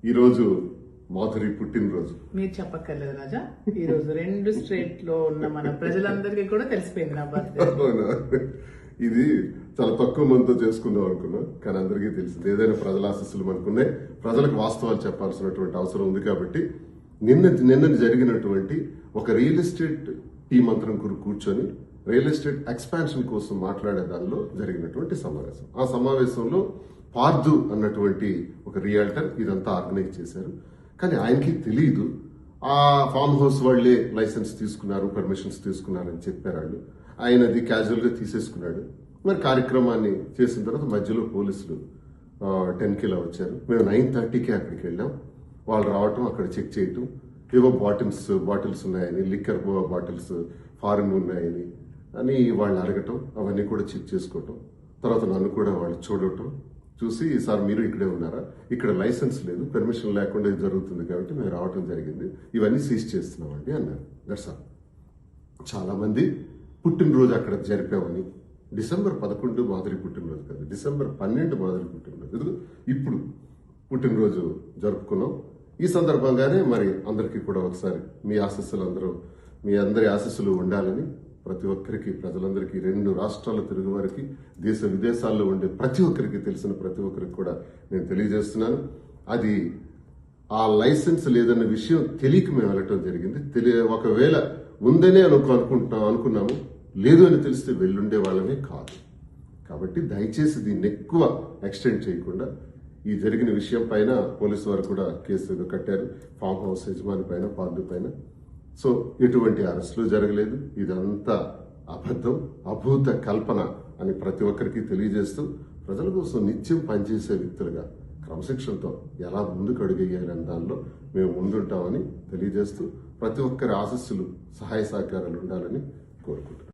ఈరోజు మాధురి పుట్టినరోజు. మీరు చెప్పక్కర్లేదు రాజా, ఈ రోజు 2 స్టేట్ లో ఉన్న మన ప్రజలందరికీ కూడా తెలిసిపోయింది నా బర్త్డే. ఇది చాలా తక్కువ మందితో చేసుకుందాం అనుకున్నా, కానీ అందరికీ తెలిసింది. ఏదైనా ప్రజల ఆశీస్సులు మనకున్నాయి, ప్రజలకు వాస్తవాలు చెప్పాల్సినటువంటి అవసరం ఉంది. కాబట్టి నిన్న జరిగినటువంటి ఒక రియల్ ఎస్టేట్ టీం అంతరం కూర్చొని రియల్ ఎస్టేట్ ఎక్స్పాన్షన్ కోసం మాట్లాడే దానిలో జరిగినటువంటి సమావేశం. ఆ సమావేశంలో పార్థు అన్నటువంటి ఒక రియాల్టర్ ఇదంతా ఆర్గనైజ్ చేశారు. కానీ ఆయనకి తెలియదు ఆ ఫామ్ హౌస్ వాళ్లే లైసెన్స్ తీసుకున్నారు, పర్మిషన్స్ తీసుకున్నారని చెప్పారు వాళ్ళు. ఆయన అది క్యాజువల్ గా తీసేసుకున్నాడు. మరి కార్యక్రమాన్ని చేసిన తర్వాత మధ్యలో పోలీసులు 10కి ఇలా వచ్చారు. మేము 9:30కి అక్కడికి వెళ్ళాం. వాళ్ళు రావటం, అక్కడ చెక్ చేయటం, ఏవో బాటిల్స్ ఉన్నాయని, లిక్కర్ బాటిల్స్ ఫారిన్ ఉన్నాయని అని వాళ్ళు అడగటం, అవన్నీ కూడా చెక్ చేసుకోవటం. తర్వాత నన్ను కూడా వాళ్ళు చూడటం, చూసి సార్ మీరు ఇక్కడే ఉన్నారా, ఇక్కడ లైసెన్స్ లేదు, పర్మిషన్ లేకుండా ఇది జరుగుతుంది కాబట్టి మేము రావటం జరిగింది, ఇవన్నీ సీజ్ చేస్తున్నామండి అన్నారు. That's all. చాలా మంది పుట్టినరోజు అక్కడ జరిపామని, డిసెంబర్ 11 మాధురి పుట్టినరోజు కాదు, డిసెంబర్ 12 మాధురి పుట్టినరోజు, ఇప్పుడు పుట్టినరోజు జరుపుకున్నాం. ఈ సందర్భంగానే మరి అందరికీ కూడా ఒకసారి మీ అందరి ఆశీస్సులు ఉండాలని ప్రతి ఒక్కరికి, ప్రజలందరికీ, 2 రాష్ట్రాల తిరుగు వారికి, దేశ విదేశాల్లో ఉండే ప్రతి ఒక్కరికి, తెలిసిన ప్రతి ఒక్కరికి కూడా నేను తెలియజేస్తున్నాను. అది ఆ లైసెన్స్ లేదన్న విషయం తెలియక మేము వెళ్ళటం జరిగింది. ఒకవేళ ఉందనే అనుకున్నాము, లేదు అని తెలిస్తే వెళ్ళుండే వాళ్ళమే కాదు. కాబట్టి దయచేసి దీన్ని ఎక్కువ ఎక్స్టెండ్ చేయకుండా, ఈ జరిగిన విషయం పైన పోలీసు వారు కూడా కేసు కట్టారు, ఫామ్ హౌస్ యజమాని పైన, పార్టీ పైన. సో ఎటువంటి అరెస్టులు జరగలేదు. ఇదంతా అబద్ధం, అభూత కల్పన అని ప్రతి ఒక్కరికి తెలియజేస్తూ, ప్రజల కోసం నిత్యం పనిచేసే వ్యక్తులుగా క్రమశిక్షణతో ఎలా ముందుకు అడుగేయాలనే దానిలో మేము ముందుంటామని తెలియజేస్తూ, ప్రతి ఒక్కరి ఆశీస్సులు, సహాయ సహకారాలు ఉండాలని కోరుకుంటున్నాం.